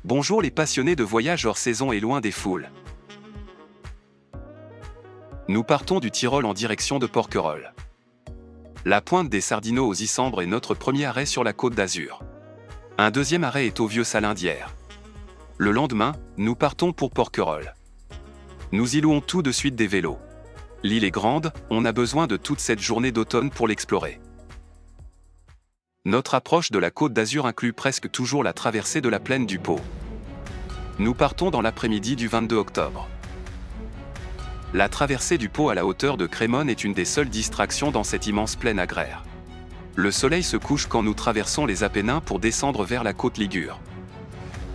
Bonjour les passionnés de voyage hors saison et loin des foules. Nous partons du Tyrol en direction de Porquerolles. La pointe des Sardinaux aux Issambres est notre premier arrêt sur la Côte d'Azur. Un deuxième arrêt est au Vieux-Salins-d'Hyères. Le lendemain, nous partons pour Porquerolles. Nous y louons tout de suite des vélos. L'île est grande, on a besoin de toute cette journée d'automne pour l'explorer. Notre approche de la Côte d'Azur inclut presque toujours la traversée de la plaine du Pô. Nous partons dans l'après-midi du 22 octobre. La traversée du Pô à la hauteur de Crémone est une des seules distractions dans cette immense plaine agraire. Le soleil se couche quand nous traversons les Apennins pour descendre vers la côte ligure.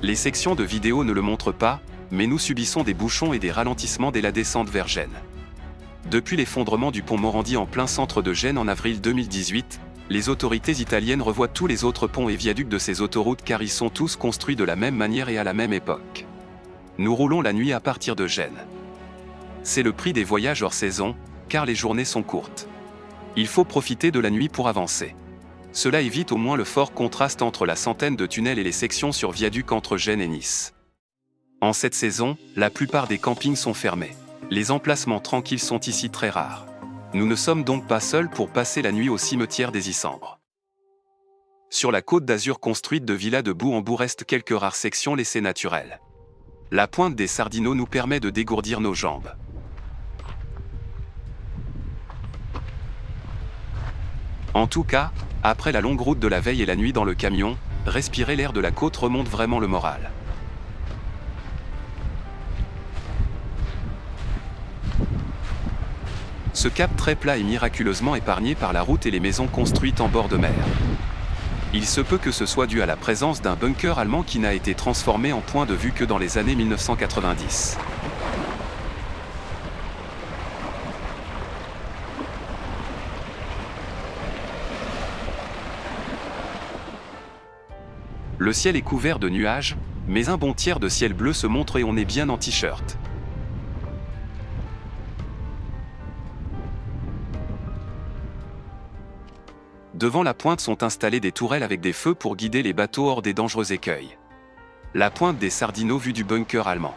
Les sections de vidéo ne le montrent pas, mais nous subissons des bouchons et des ralentissements dès la descente vers Gênes. Depuis l'effondrement du pont Morandi en plein centre de Gênes en avril 2018, les autorités italiennes revoient tous les autres ponts et viaducs de ces autoroutes car ils sont tous construits de la même manière et à la même époque. Nous roulons la nuit à partir de Gênes. C'est le prix des voyages hors saison, car les journées sont courtes. Il faut profiter de la nuit pour avancer. Cela évite au moins le fort contraste entre la centaine de tunnels et les sections sur viaduc entre Gênes et Nice. En cette saison, la plupart des campings sont fermés. Les emplacements tranquilles sont ici très rares. Nous ne sommes donc pas seuls pour passer la nuit au cimetière des Issambres. Sur la Côte d'Azur construite de villas de bout en bout restent quelques rares sections laissées naturelles. La pointe des Sardinaux nous permet de dégourdir nos jambes. En tout cas, après la longue route de la veille et la nuit dans le camion, respirer l'air de la côte remonte vraiment le moral. Ce cap très plat est miraculeusement épargné par la route et les maisons construites en bord de mer. Il se peut que ce soit dû à la présence d'un bunker allemand qui n'a été transformé en point de vue que dans les années 1990. Le ciel est couvert de nuages, mais un bon tiers de ciel bleu se montre et on est bien en t-shirt. Devant la pointe sont installées des tourelles avec des feux pour guider les bateaux hors des dangereux écueils. La pointe des Sardinaux vue du bunker allemand.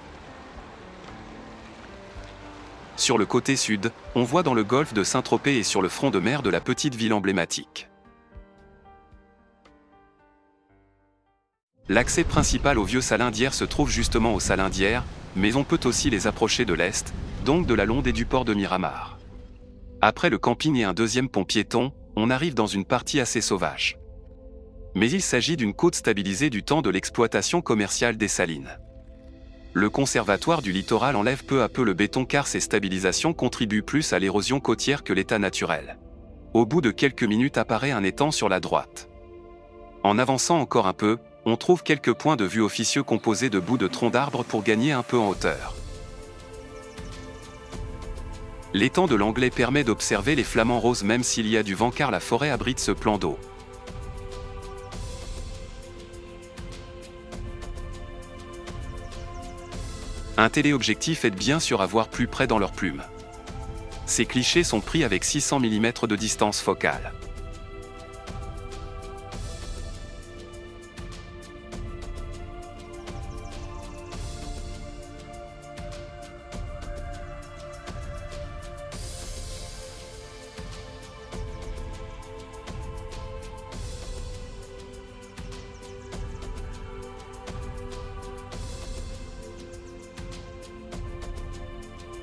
Sur le côté sud, on voit dans le golfe de Saint-Tropez et sur le front de mer de la petite ville emblématique. L'accès principal au Vieux-Salins-d'Hyères se trouve justement au Salins d'Hyères, mais on peut aussi les approcher de l'est, donc de la Londe et du port de Miramar. Après le camping et un deuxième pont piéton, on arrive dans une partie assez sauvage. Mais il s'agit d'une côte stabilisée du temps de l'exploitation commerciale des salines. Le conservatoire du littoral enlève peu à peu le béton car ces stabilisations contribuent plus à l'érosion côtière que l'état naturel. Au bout de quelques minutes apparaît un étang sur la droite. En avançant encore un peu, on trouve quelques points de vue officieux composés de bouts de troncs d'arbres pour gagner un peu en hauteur. L'étang de l'Anglais permet d'observer les flamants roses même s'il y a du vent car la forêt abrite ce plan d'eau. Un téléobjectif aide bien sûr à voir plus près dans leurs plumes. Ces clichés sont pris avec 600 mm de distance focale.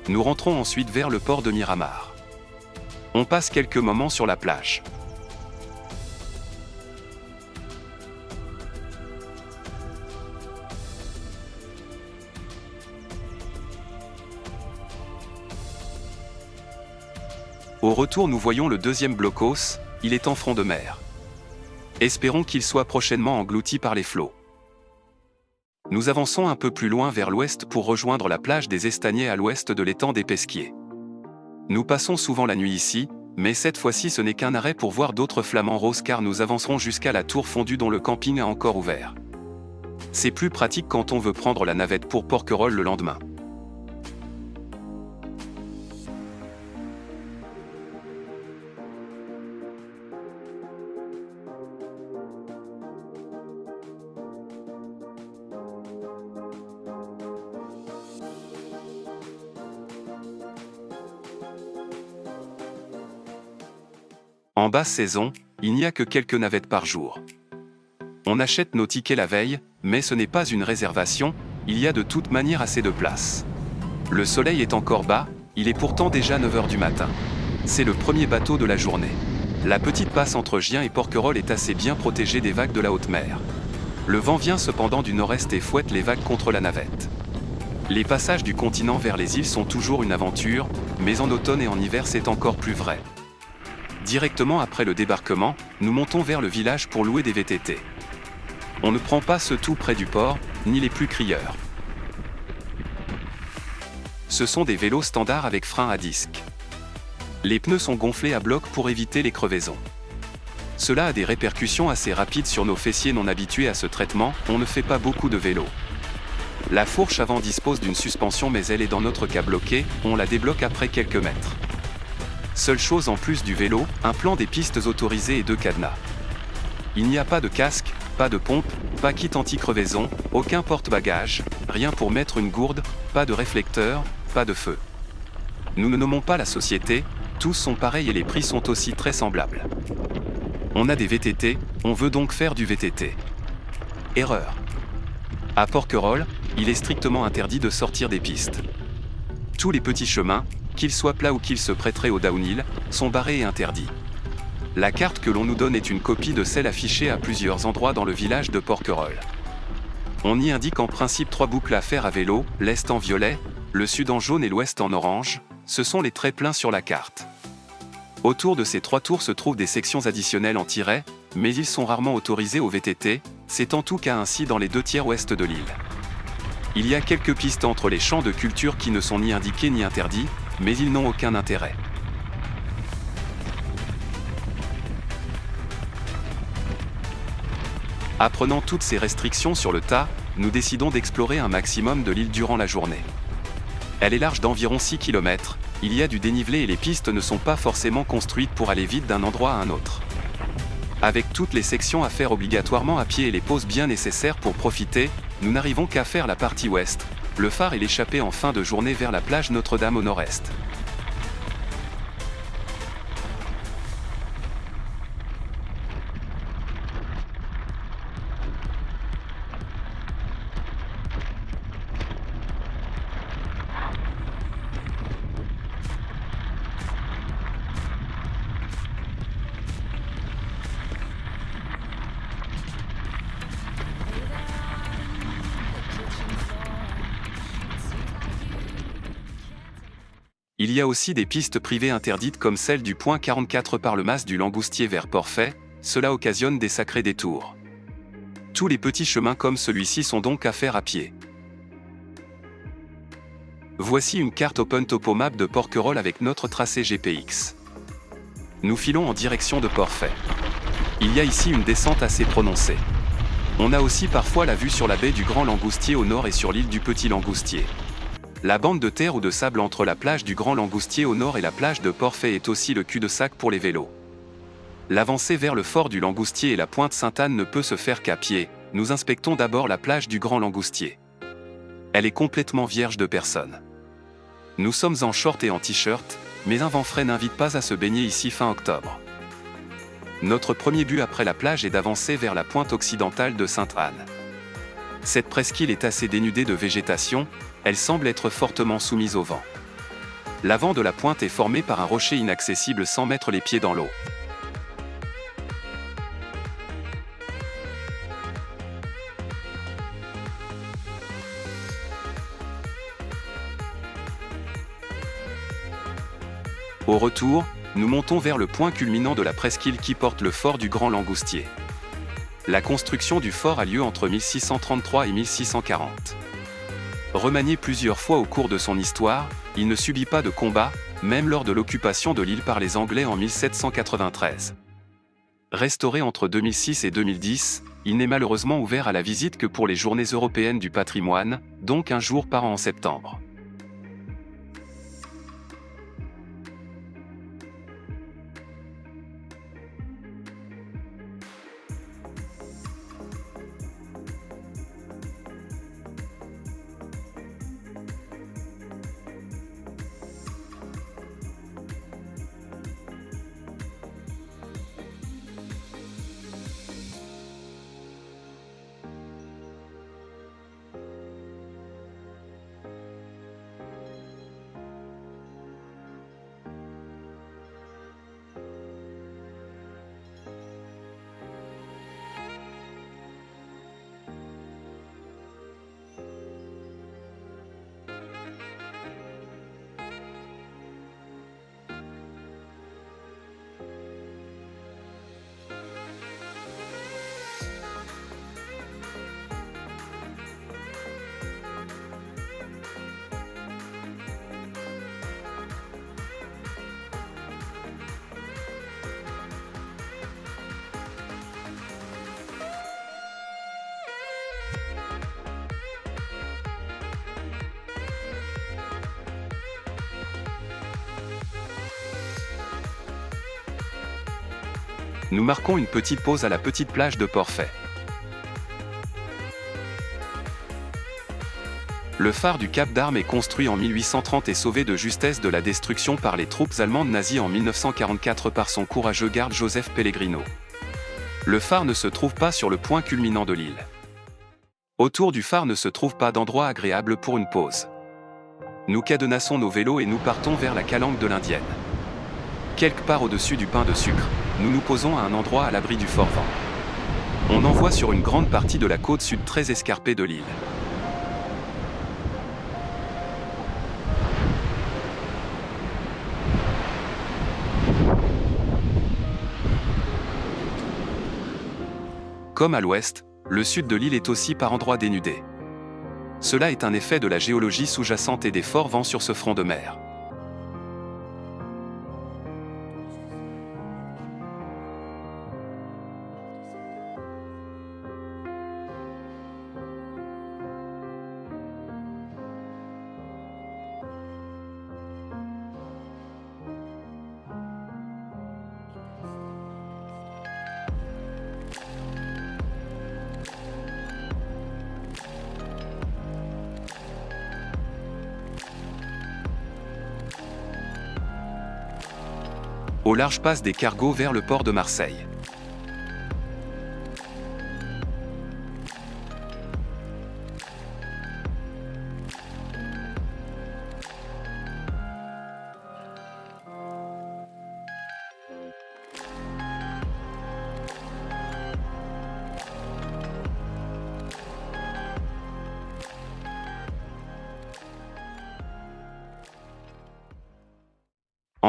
Nous rentrons ensuite vers le port de Miramar. On passe quelques moments sur la plage. Au retour nous voyons le deuxième blocos, il est en front de mer. Espérons qu'il soit prochainement englouti par les flots. Nous avançons un peu plus loin vers l'ouest pour rejoindre la plage des Estaniers à l'ouest de l'étang des Pesquiers. Nous passons souvent la nuit ici, mais cette fois-ci ce n'est qu'un arrêt pour voir d'autres flamants roses car nous avancerons jusqu'à la tour fondue dont le camping a encore ouvert. C'est plus pratique quand on veut prendre la navette pour Porquerolles le lendemain. En basse saison, il n'y a que quelques navettes par jour. On achète nos tickets la veille, mais ce n'est pas une réservation, il y a de toute manière assez de place. Le soleil est encore bas, il est pourtant déjà 9 h du matin. C'est le premier bateau de la journée. La petite passe entre Gien et Porquerolles est assez bien protégée des vagues de la haute mer. Le vent vient cependant du nord-est et fouette les vagues contre la navette. Les passages du continent vers les îles sont toujours une aventure, mais en automne et en hiver c'est encore plus vrai. Directement après le débarquement, nous montons vers le village pour louer des VTT. On ne prend pas ceux tout près du port, ni les plus crieurs. Ce sont des vélos standards avec frein à disque. Les pneus sont gonflés à bloc pour éviter les crevaisons. Cela a des répercussions assez rapides sur nos fessiers non habitués à ce traitement, on ne fait pas beaucoup de vélo. La fourche avant dispose d'une suspension mais elle est dans notre cas bloquée, on la débloque après quelques mètres. Seule chose en plus du vélo, un plan des pistes autorisées et 2 cadenas. Il n'y a pas de casque, pas de pompe, pas kit anti-crevaison, aucun porte-bagages, rien pour mettre une gourde, pas de réflecteur, pas de feu. Nous ne nommons pas la société, tous sont pareils et les prix sont aussi très semblables. On a des VTT, on veut donc faire du VTT. Erreur. À Porquerolles, il est strictement interdit de sortir des pistes. Tous les petits chemins, qu'ils soient plats ou qu'ils se prêteraient au downhill, sont barrés et interdits. La carte que l'on nous donne est une copie de celle affichée à plusieurs endroits dans le village de Porquerolles. On y indique en principe 3 boucles à faire à vélo, l'est en violet, le sud en jaune et l'ouest en orange, ce sont les traits pleins sur la carte. Autour de ces 3 tours se trouvent des sections additionnelles en tiret, mais ils sont rarement autorisés au VTT, c'est en tout cas ainsi dans les 2 tiers ouest de l'île. Il y a quelques pistes entre les champs de culture qui ne sont ni indiqués ni interdits, mais ils n'ont aucun intérêt. Apprenant toutes ces restrictions sur le tas, nous décidons d'explorer un maximum de l'île durant la journée. Elle est large d'environ 6 km, il y a du dénivelé et les pistes ne sont pas forcément construites pour aller vite d'un endroit à un autre. Avec toutes les sections à faire obligatoirement à pied et les pauses bien nécessaires pour profiter, nous n'arrivons qu'à faire la partie ouest, le phare et l'échappée en fin de journée vers la plage Notre-Dame au nord-est. Il y a aussi des pistes privées interdites comme celle du point 44 par le mas du Langoustier vers Portfait, cela occasionne des sacrés détours. Tous les petits chemins comme celui-ci sont donc à faire à pied. Voici une carte OpenTopoMap de Porquerolles avec notre tracé GPX. Nous filons en direction de Portfait. Il y a ici une descente assez prononcée. On a aussi parfois la vue sur la baie du Grand Langoustier au nord et sur l'île du Petit Langoustier. La bande de terre ou de sable entre la plage du Grand Langoustier au nord et la plage de Portfait est aussi le cul-de-sac pour les vélos. L'avancée vers le fort du Langoustier et la pointe Sainte-Anne ne peut se faire qu'à pied, nous inspectons d'abord la plage du Grand Langoustier. Elle est complètement vierge de personnes. Nous sommes en short et en t-shirt, mais un vent frais n'invite pas à se baigner ici fin octobre. Notre premier but après la plage est d'avancer vers la pointe occidentale de Sainte-Anne. Cette presqu'île est assez dénudée de végétation, elle semble être fortement soumise au vent. L'avant de la pointe est formé par un rocher inaccessible sans mettre les pieds dans l'eau. Au retour, nous montons vers le point culminant de la presqu'île qui porte le fort du Grand Langoustier. La construction du fort a lieu entre 1633 et 1640. Remanié plusieurs fois au cours de son histoire, il ne subit pas de combat, même lors de l'occupation de l'île par les Anglais en 1793. Restauré entre 2006 et 2010, il n'est malheureusement ouvert à la visite que pour les Journées européennes du patrimoine, donc un jour par an en septembre. Nous marquons une petite pause à la petite plage de Port-Fay. Le phare du Cap d'Armes est construit en 1830 et sauvé de justesse de la destruction par les troupes allemandes nazies en 1944 par son courageux garde Joseph Pellegrino. Le phare ne se trouve pas sur le point culminant de l'île. Autour du phare ne se trouve pas d'endroit agréable pour une pause. Nous cadenassons nos vélos et nous partons vers la calanque de l'Indienne. Quelque part au-dessus du pain de sucre, nous nous posons à un endroit à l'abri du fort vent. On en voit sur une grande partie de la côte sud très escarpée de l'île. Comme à l'ouest, le sud de l'île est aussi par endroits dénudé. Cela est un effet de la géologie sous-jacente et des forts vents sur ce front de mer. Au large passe des cargos vers le port de Marseille.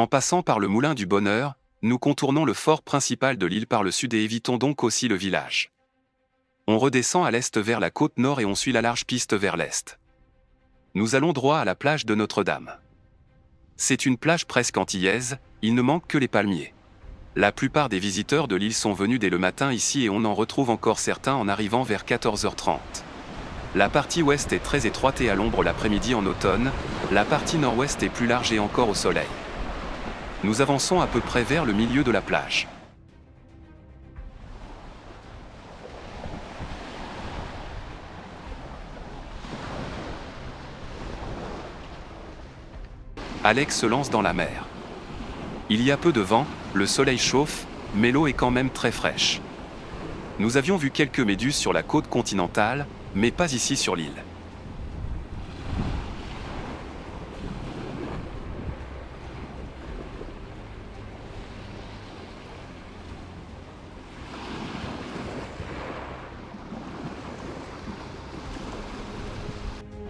En passant par le Moulin du Bonheur, nous contournons le fort principal de l'île par le sud et évitons donc aussi le village. On redescend à l'est vers la côte nord et on suit la large piste vers l'est. Nous allons droit à la plage de Notre-Dame. C'est une plage presque antillaise, il ne manque que les palmiers. La plupart des visiteurs de l'île sont venus dès le matin ici et on en retrouve encore certains en arrivant vers 14h30. La partie ouest est très étroite et à l'ombre l'après-midi en automne, la partie nord-ouest est plus large et encore au soleil. Nous avançons à peu près vers le milieu de la plage. Alex se lance dans la mer. Il y a peu de vent, le soleil chauffe, mais l'eau est quand même très fraîche. Nous avions vu quelques méduses sur la côte continentale, mais pas ici sur l'île.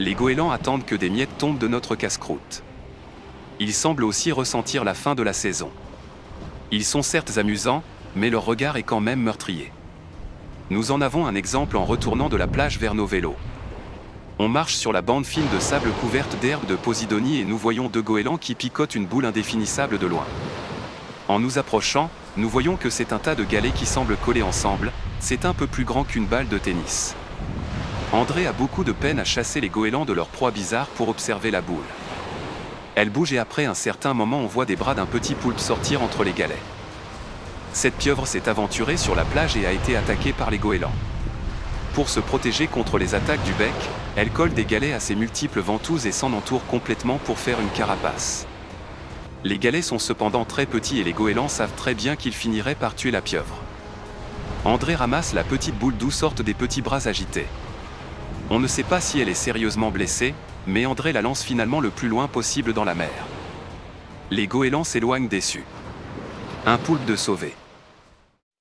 Les goélands attendent que des miettes tombent de notre casse-croûte. Ils semblent aussi ressentir la fin de la saison. Ils sont certes amusants, mais leur regard est quand même meurtrier. Nous en avons un exemple en retournant de la plage vers nos vélos. On marche sur la bande fine de sable couverte d'herbes de posidonie et nous voyons deux goélands qui picotent une boule indéfinissable de loin. En nous approchant, nous voyons que c'est un tas de galets qui semblent collés ensemble, c'est un peu plus grand qu'une balle de tennis. André a beaucoup de peine à chasser les goélands de leur proie bizarre pour observer la boule. Elle bouge et après un certain moment on voit des bras d'un petit poulpe sortir entre les galets. Cette pieuvre s'est aventurée sur la plage et a été attaquée par les goélands. Pour se protéger contre les attaques du bec, elle colle des galets à ses multiples ventouses et s'en entoure complètement pour faire une carapace. Les galets sont cependant très petits et les goélands savent très bien qu'ils finiraient par tuer la pieuvre. André ramasse la petite boule d'où sortent des petits bras agités. On ne sait pas si elle est sérieusement blessée, mais André la lance finalement le plus loin possible dans la mer. Les goélands s'éloignent déçus. Un poulpe de sauvé.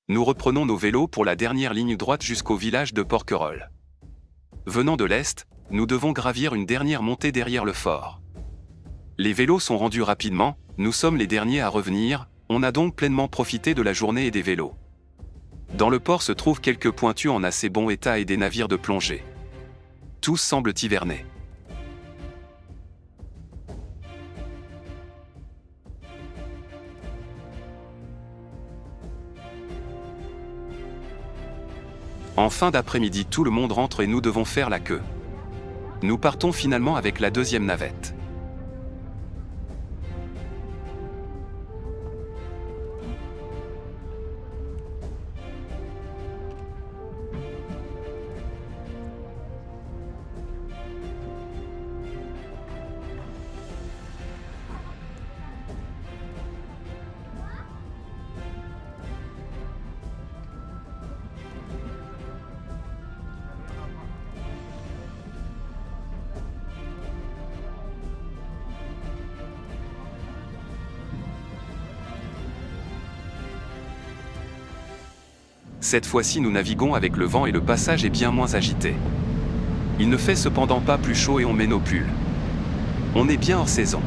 Nous reprenons nos vélos pour la dernière ligne droite jusqu'au village de Porquerolles. Venant de l'est, nous devons gravir une dernière montée derrière le fort. Les vélos sont rendus rapidement, nous sommes les derniers à revenir, on a donc pleinement profité de la journée et des vélos. Dans le port se trouvent quelques pointus en assez bon état et des navires de plongée. Tous semblent hiverner. En fin d'après-midi, tout le monde rentre et nous devons faire la queue. Nous partons finalement avec la deuxième navette. Cette fois-ci nous naviguons avec le vent et le passage est bien moins agité. Il ne fait cependant pas plus chaud et on met nos pulls. On est bien hors saison.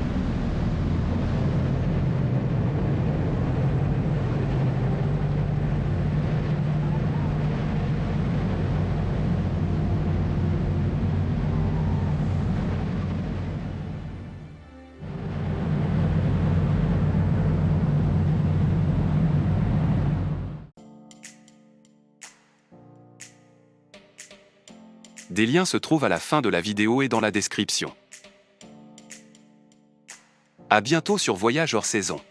Des liens se trouvent à la fin de la vidéo et dans la description. À bientôt sur Voyage hors saison.